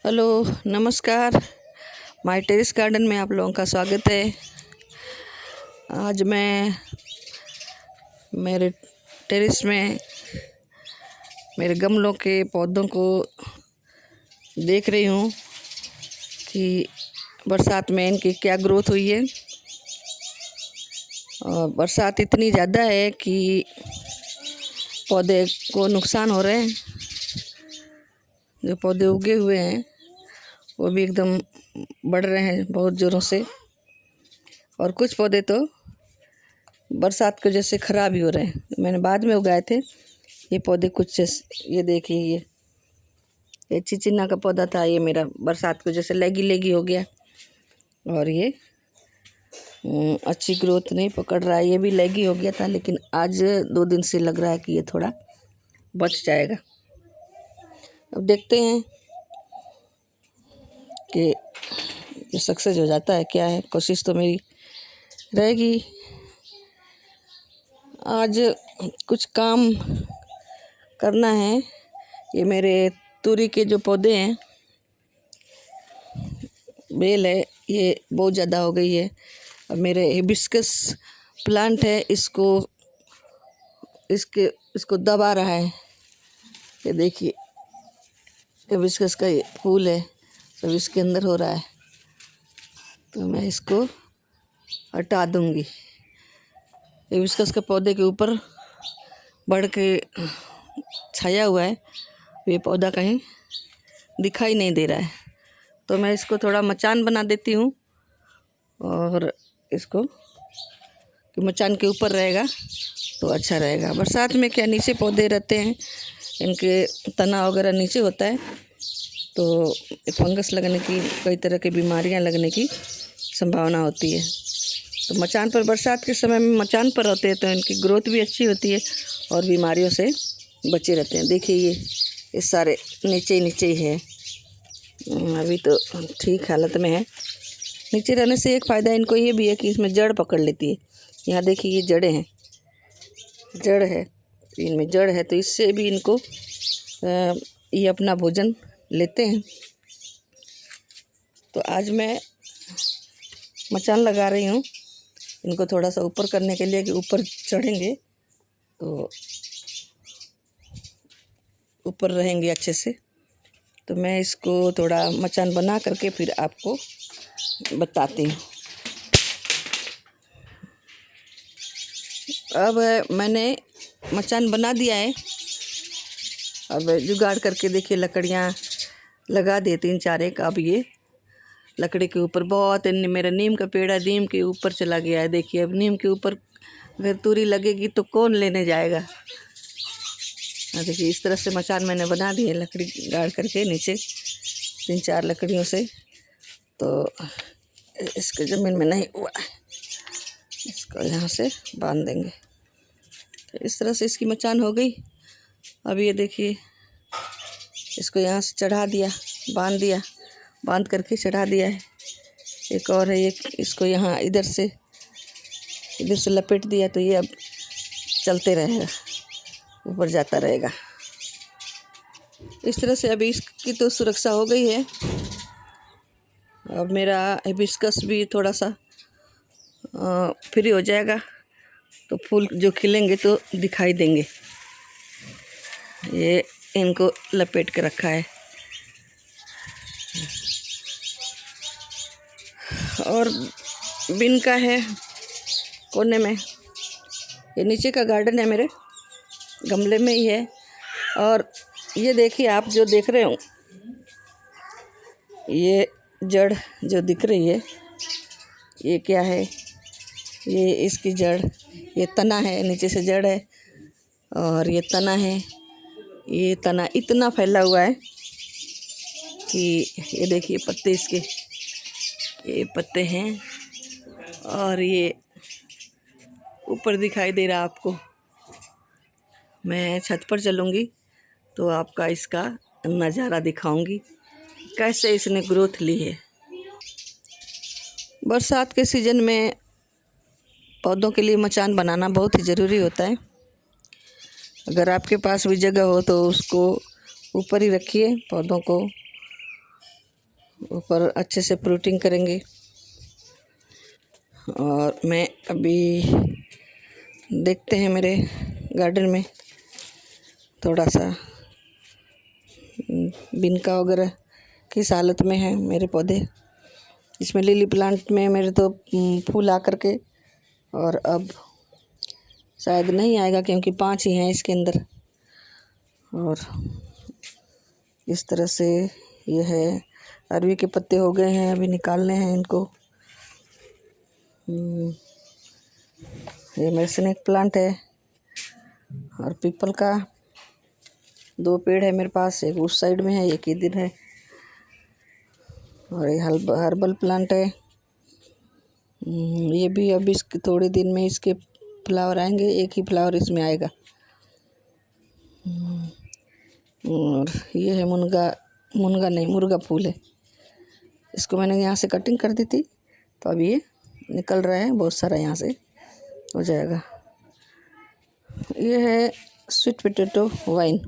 Hello, नमस्कार। My terrace garden में आप लोगों का स्वागत है। आज मैं मेरे टेरेस में मेरे गमलों के पौधों को देख रही हूँ कि बरसात में इनकी क्या ग्रोथ हुई है। और बरसात इतनी ज़्यादा है कि पौधे को नुकसान हो रहे हैं। जो पौधे उगे हुए हैं वो भी एकदम बढ़ रहे हैं बहुत ज़ोरों से, और कुछ पौधे तो बरसात की वजह से ख़राब ही हो रहे हैं। मैंने बाद में उगाए थे ये पौधे कुछ ये देखिए, ये चिचिना का पौधा था। ये मेरा बरसात की वजह से लेगी हो गया और ये अच्छी ग्रोथ नहीं पकड़ रहा है। ये भी लेगी हो गया था, लेकिन आज 2 दिन से लग रहा है कि ये थोड़ा बच जाएगा। अब देखते हैं कि ये सक्सेस हो जाता है क्या है। कोशिश तो मेरी रहेगी। आज कुछ काम करना है। ये मेरे तुरी के जो पौधे हैं, बेल है, ये बहुत ज़्यादा हो गई है। अब मेरे हिबिस्कस प्लांट है, इसको दबा रहा है। ये देखिए, हिबिस्कस का ये फूल है, सब इसके अंदर हो रहा है, तो मैं इसको हटा दूंगी। हिबिस्कस के पौधे के ऊपर बढ़ के छाया हुआ है, ये पौधा कहीं दिखाई नहीं दे रहा है, तो मैं इसको थोड़ा मचान बना देती हूँ। और इसको कि मचान के ऊपर रहेगा तो अच्छा रहेगा। बरसात में क्या नीचे पौधे रहते हैं, इनके तना वगैरह नीचे होता है, तो फंगस लगने की, कई तरह की बीमारियां लगने की संभावना होती है। तो मचान पर, बरसात के समय में मचान पर होते हैं तो इनकी ग्रोथ भी अच्छी होती है और बीमारियों से बचे रहते हैं। देखिए ये सारे नीचे ही है, अभी तो ठीक हालत में है। नीचे रहने से एक फ़ायदा इनको ये भी है कि इसमें जड़ पकड़ लेती है। यहाँ देखिए ये जड़ें हैं, जड़ है, इनमें जड़ है, तो इससे भी इनको ये अपना भोजन लेते हैं। तो आज मैं मचान लगा रही हूँ इनको थोड़ा सा ऊपर करने के लिए, कि ऊपर चढ़ेंगे तो ऊपर रहेंगे अच्छे से। तो मैं इसको थोड़ा मचान बना करके फिर आपको बताती हूँ। अब मैंने मचान बना दिया है। अब जुगाड़ करके देखिए, लकड़ियाँ लगा दिए 3-4 एक। अब ये लकड़ी के ऊपर बहुत, मेरा नीम का पेड़ है, नीम के ऊपर चला गया है। देखिए, अब नीम के ऊपर अगर तुरी लगेगी तो कौन लेने जाएगा। देखिए इस तरह से मचान मैंने बना दी है, लकड़ी गाड़ करके नीचे 3-4 लकड़ियों से। तो इसके ज़मीन में नहीं हुआ, इसको यहाँ से बांध देंगे। तो इस तरह से इसकी मचान हो गई। अब ये देखिए, इसको यहाँ से चढ़ा दिया, बांध करके चढ़ा दिया है। एक और है, ये इसको यहाँ इधर से लपेट दिया, तो ये अब चलते रहेगा, ऊपर जाता रहेगा। इस तरह से अभी इसकी तो सुरक्षा हो गई है। अब मेरा हिबिस्कस भी थोड़ा सा फ्री हो जाएगा, तो फूल जो खिलेंगे तो दिखाई देंगे। ये इनको लपेट के रखा है। और बिन का है कोने में। ये नीचे का गार्डन है, मेरे गमले में ही है। और ये देखिए, आप जो देख रहे हो, ये जड़ जो दिख रही है, ये क्या है? ये इसकी जड़, ये तना है, नीचे से जड़ है, और ये तना है। ये तना इतना फैला हुआ है कि ये देखिए पत्ते इसके, ये पत्ते हैं, और ये ऊपर दिखाई दे रहा आपको। मैं छत पर चलूँगी तो आपका इसका नज़ारा दिखाऊंगी, कैसे इसने ग्रोथ ली है। बरसात के सीज़न में पौधों के लिए मचान बनाना बहुत ही ज़रूरी होता है। अगर आपके पास भी जगह हो तो उसको ऊपर ही रखिए पौधों को, ऊपर अच्छे से प्रूटिंग करेंगे। और मैं अभी देखते हैं मेरे गार्डन में थोड़ा सा बिनका वगैरह किस हालत में है मेरे पौधे। इसमें लिली प्लांट में मेरे तो फूल आ कर के, और अब शायद नहीं आएगा क्योंकि 5 ही हैं इसके अंदर। और इस तरह से ये है, अरवी के पत्ते हो गए हैं, अभी निकालने हैं इनको। ये मेरा स्नेक प्लांट है और पीपल का 2 पेड़ है मेरे पास, एक उस साइड में है, एक इधर है। और ये हर्बल प्लांट है। ये भी अभी इसके थोड़े दिन में इसके फ्लावर आएंगे, एक ही फ्लावर इसमें आएगा। और ये है मुनगा नहीं, मुर्गा फूल है। इसको मैंने यहाँ से कटिंग कर दी थी, तो अब ये निकल रहा है बहुत सारा, यहाँ से हो जाएगा। ये है स्वीट पोटैटो वाइन,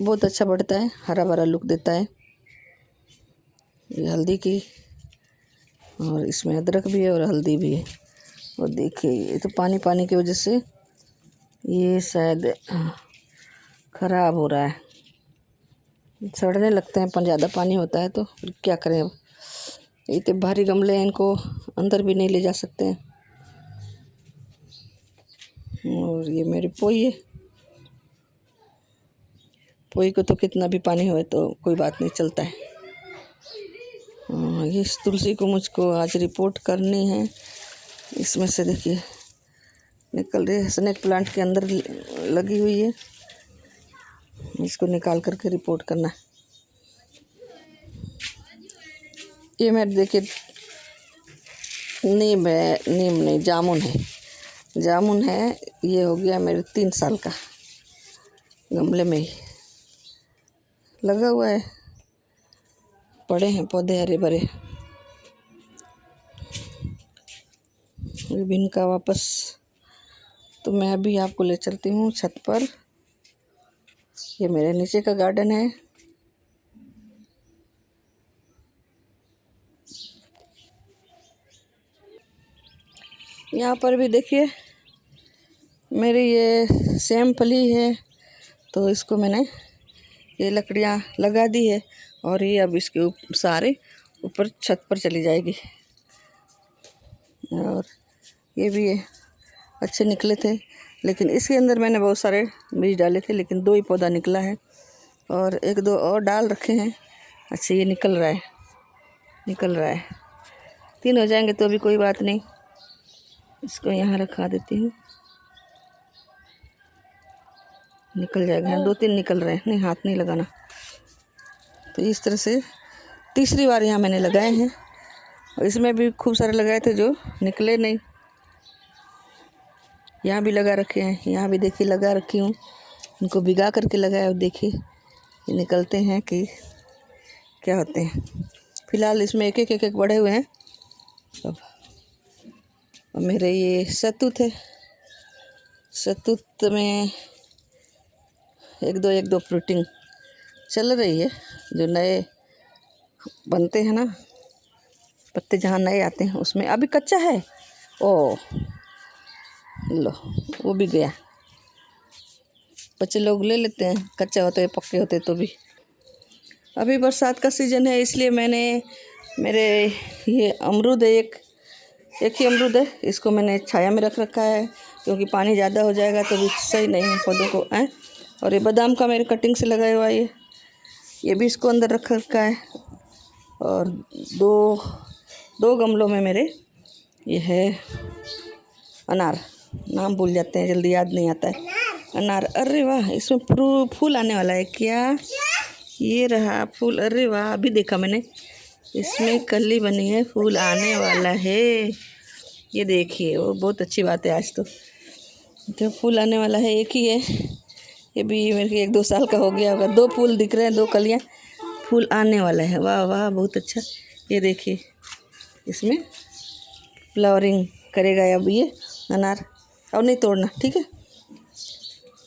बहुत अच्छा बढ़ता है, हरा भरा लुक देता है। ये हल्दी की, और इसमें अदरक भी है और हल्दी भी है। और देखिए ये तो पानी की वजह से ये शायद ख़राब हो रहा है, सड़ने लगते हैं, पर ज़्यादा पानी होता है तो फिर क्या करें। अब इतने भारी गमले हैं, इनको अंदर भी नहीं ले जा सकते हैं। और ये मेरे पोई है, पोई को तो कितना भी पानी हो तो कोई बात नहीं, चलता है। इस तुलसी को मुझको आज रिपोर्ट करनी है। इसमें से देखिए निकल रही है, स्नेक प्लांट के अंदर लगी हुई है, इसको निकाल करके रिपोर्ट करना है। ये मेरे देखिए नीम नहीं, जामुन है। ये हो गया मेरे 3 साल का, गमले में ही लगा हुआ है, बड़े हैं पौधे, हरे भरे। विभिन्न का वापस तो मैं अभी आपको ले चलती हूँ छत पर। ये मेरे नीचे का गार्डन है। यहाँ पर भी देखिए मेरी ये सेम फली है, तो इसको मैंने ये लकड़ियाँ लगा दी है, और ये अब इसके सारे ऊपर छत पर चली जाएगी। और ये भी अच्छे निकले थे, लेकिन इसके अंदर मैंने बहुत सारे बीज डाले थे, लेकिन 2 ही पौधा निकला है, और 1-2 और डाल रखे हैं। अच्छा ये निकल रहा है, 3 हो जाएंगे तो भी कोई बात नहीं। इसको यहाँ रखा देती हूँ, निकल जाएगा। 2-3 निकल रहे हैं, नहीं हाथ नहीं लगाना। तो इस तरह से तीसरी बार यहाँ मैंने लगाए हैं, और इसमें भी खूब सारे लगाए थे जो निकले नहीं। यहाँ भी लगा रखे हैं, यहाँ भी देखिए लगा रखी हूँ, इनको भिगा करके लगाया। और देखिए ये निकलते हैं कि क्या होते हैं। फिलहाल इसमें एक बढ़े हुए हैं सब। और मेरे ये शहतूत है, शहतूत में एक दो फ्रूटिंग चल रही है। जो नए बनते हैं ना पत्ते, जहाँ नए आते हैं उसमें अभी कच्चा है। ओ लो, वो भी गया। बच्चे लोग ले लेते हैं, कच्चा होते पक्के होते तो भी। अभी बरसात का सीज़न है, इसलिए मैंने मेरे ये अमरूद है, एक ही अमरूद है, इसको मैंने छाया में रख रखा है, क्योंकि पानी ज़्यादा हो जाएगा तो भी सही नहीं है पौधों को है। और ये बादाम का मेरे कटिंग से लगाया हुआ है, ये भी इसको अंदर रख रखा है। और दो गमलों में मेरे ये है अनार, नाम भूल जाते हैं, जल्दी याद नहीं आता है। अनार, अरे वाह, इसमें फूल आने वाला है क्या? ये रहा फूल, अरे वाह, अभी देखा मैंने, इसमें कली बनी है, फूल आने वाला है। ये देखिए, वो बहुत अच्छी बात है। आज तो फूल आने वाला है, एक ही है, ये भी मेरे 1-2 साल का हो गया होगा। 2 फूल दिख रहे हैं, 2 कलियाँ, फूल आने वाला है। वाह वाह, बहुत अच्छा। ये देखिए इसमें फ्लावरिंग करेगा अब ये अनार। और नहीं तोड़ना, ठीक है।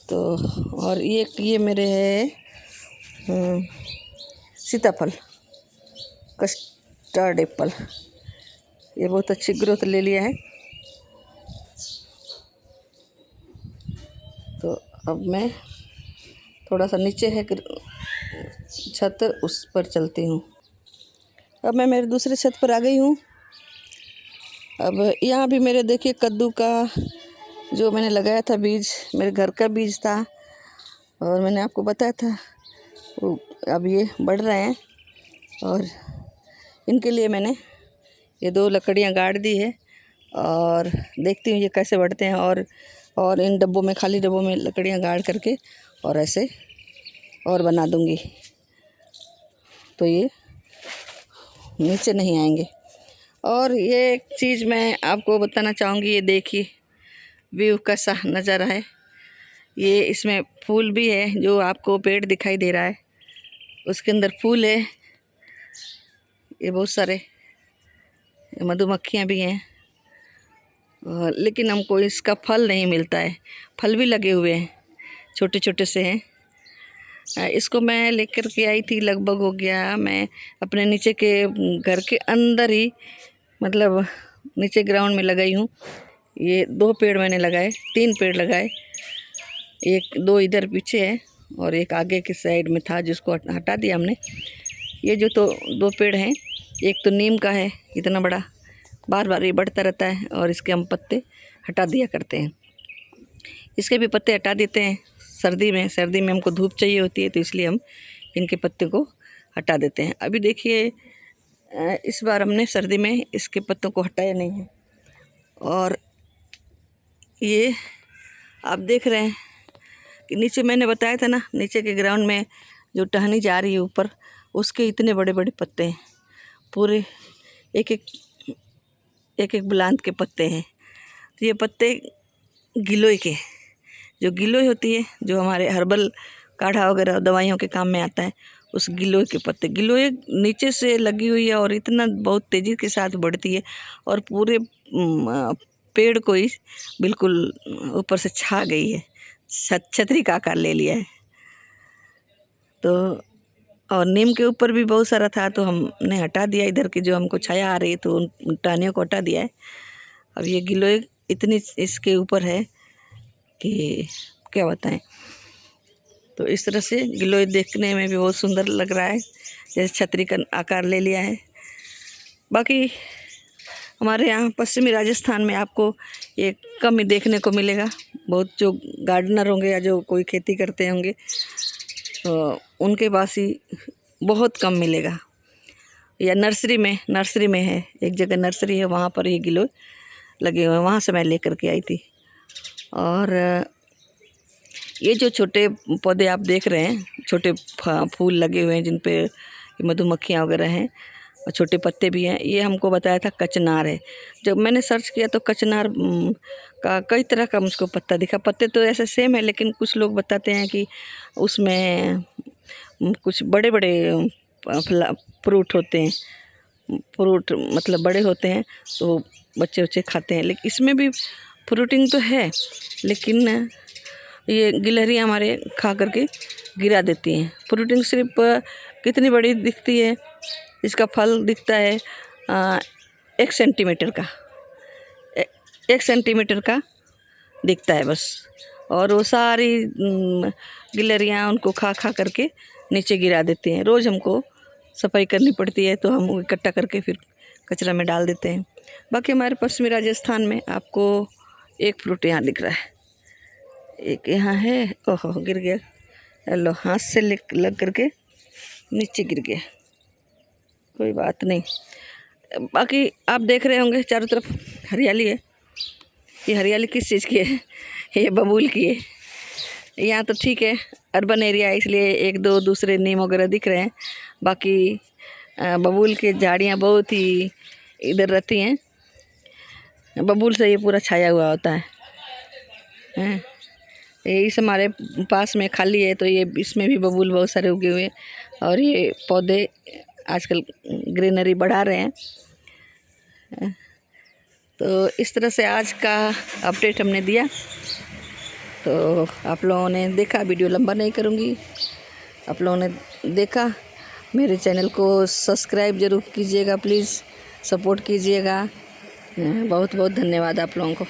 तो और ये मेरे है सीताफल, कस्टर्ड एप्पल, ये बहुत अच्छी ग्रोथ ले लिया है। तो अब मैं थोड़ा सा नीचे है छत, उस पर चलती हूँ। अब मैं मेरे दूसरे छत पर आ गई हूँ। अब यहाँ भी मेरे देखिए कद्दू का जो मैंने लगाया था बीज, मेरे घर का बीज था और मैंने आपको बताया था वो अब ये बढ़ रहे हैं। और इनके लिए मैंने ये 2 लकड़ियाँ गाड़ दी है और देखती हूँ ये कैसे बढ़ते हैं। और इन डब्बों में, खाली डब्बों में लकड़ियाँ गाड़ करके और ऐसे और बना दूँगी तो ये नीचे नहीं आएंगे। और ये एक चीज़ मैं आपको बताना चाहूँगी, ये देखिए व्यू कैसा नज़ारा है। ये इसमें फूल भी है, जो आपको पेड़ दिखाई दे रहा है उसके अंदर फूल है। ये बहुत सारे मधुमक्खियाँ भी हैं, लेकिन हमको इसका फल नहीं मिलता है। फल भी लगे हुए हैं, छोटे छोटे से हैं। इसको मैं लेकर के आई थी, लगभग हो गया, मैं अपने नीचे के घर के अंदर ही, मतलब नीचे ग्राउंड में लगाई हूँ। ये 2 पेड़ मैंने लगाए, 3 पेड़ लगाए, 2 इधर पीछे है और एक आगे के साइड में था जिसको हटा दिया हमने। ये जो तो 2 पेड़ हैं, एक तो नीम का है इतना बड़ा, बार बार ये बढ़ता रहता है और इसके हम पत्ते हटा दिया करते हैं। इसके भी पत्ते हटा देते हैं सर्दी में हमको धूप चाहिए होती है तो इसलिए हम इनके पत्ते को हटा देते हैं। अभी देखिए इस बार हमने सर्दी में इसके पत्तों को हटाया नहीं है। और ये आप देख रहे हैं कि नीचे मैंने बताया था ना, नीचे के ग्राउंड में जो टहनी जा रही है ऊपर, उसके इतने बड़े बड़े पत्ते हैं, पूरे एक एक बुलंद के पत्ते हैं। तो ये पत्ते गिलोय के, जो गिलोय होती है, जो हमारे हर्बल काढ़ा वगैरह दवाइयों के काम में आता है, उस गिलोय के पत्ते। गिलोय नीचे से लगी हुई है और इतना बहुत तेज़ी के साथ बढ़ती है और पूरे पेड़ को ही बिल्कुल ऊपर से छा गई है, छतरी का आकार ले लिया है। तो और नीम के ऊपर भी बहुत सारा था तो हमने हटा दिया, इधर की जो हमको छाया आ रही है तो उन टहनियों को हटा दिया है। अब ये गिलोय इतनी इसके ऊपर है कि क्या बताएं। तो इस तरह से गिलोय देखने में भी बहुत सुंदर लग रहा है, जैसे छतरी का आकार ले लिया है। बाकी हमारे यहाँ पश्चिमी राजस्थान में आपको ये कम ही देखने को मिलेगा। बहुत जो गार्डनर होंगे या जो कोई खेती करते होंगे तो उनके पास ही बहुत कम मिलेगा। या नर्सरी में है, एक जगह नर्सरी है, वहाँ पर ये गिलोय लगे हुए हैं, वहाँ से मैं लेकर के आई थी। और ये जो छोटे पौधे आप देख रहे हैं, छोटे फूल लगे हुए हैं जिन पे मधुमक्खियाँ वगैरह हैं और छोटे पत्ते भी हैं, ये हमको बताया था कचनार है। जब मैंने सर्च किया तो कचनार का कई तरह का मुझको पत्ता दिखा। पत्ते तो ऐसे सेम है, लेकिन कुछ लोग बताते हैं कि उसमें कुछ बड़े बड़े फ्रूट होते हैं, फ्रूट मतलब बड़े होते हैं तो बच्चे खाते हैं। लेकिन इसमें भी फ्रूटिंग तो है, लेकिन ये गिलहरी हमारे खा करके गिरा देती हैं। फ्रूटिंग सिर्फ कितनी बड़ी दिखती है, इसका फल दिखता है 1 सेंटीमीटर का, 1 सेंटीमीटर का दिखता है बस। और वो सारी गिलहरियाँ उनको खा करके नीचे गिरा देती हैं। रोज़ हमको सफाई करनी पड़ती है तो हम वो इकट्ठा करके फिर कचरा में डाल देते हैं। बाकी हमारे पश्चिमी राजस्थान में आपको एक फ्रूट यहाँ दिख रहा है, एक यहाँ है, ओहो गिर गया, लो हाथ से लग करके नीचे गिर गया, कोई बात नहीं। बाकी आप देख रहे होंगे चारों तरफ हरियाली है। ये हरियाली किस चीज़ की है? ये बबूल की है। यहाँ तो ठीक है अर्बन एरिया है, इसलिए 1-2 दूसरे नीम वगैरह दिख रहे हैं। बाकी बबूल की झाड़ियाँ बहुत ही इधर रहती हैं, बबूल से ये पूरा छाया हुआ होता है। ये इस हमारे पास में खाली है तो ये इसमें भी बबूल बहुत सारे उगे हुए हैं और ये पौधे आजकल ग्रीनरी बढ़ा रहे हैं। तो इस तरह से आज का अपडेट हमने दिया। तो आप लोगों ने देखा, वीडियो लंबा नहीं करूँगी, आप लोगों ने देखा। मेरे चैनल को सब्सक्राइब ज़रूर कीजिएगा, प्लीज़ सपोर्ट कीजिएगा। बहुत बहुत धन्यवाद आप लोगों को।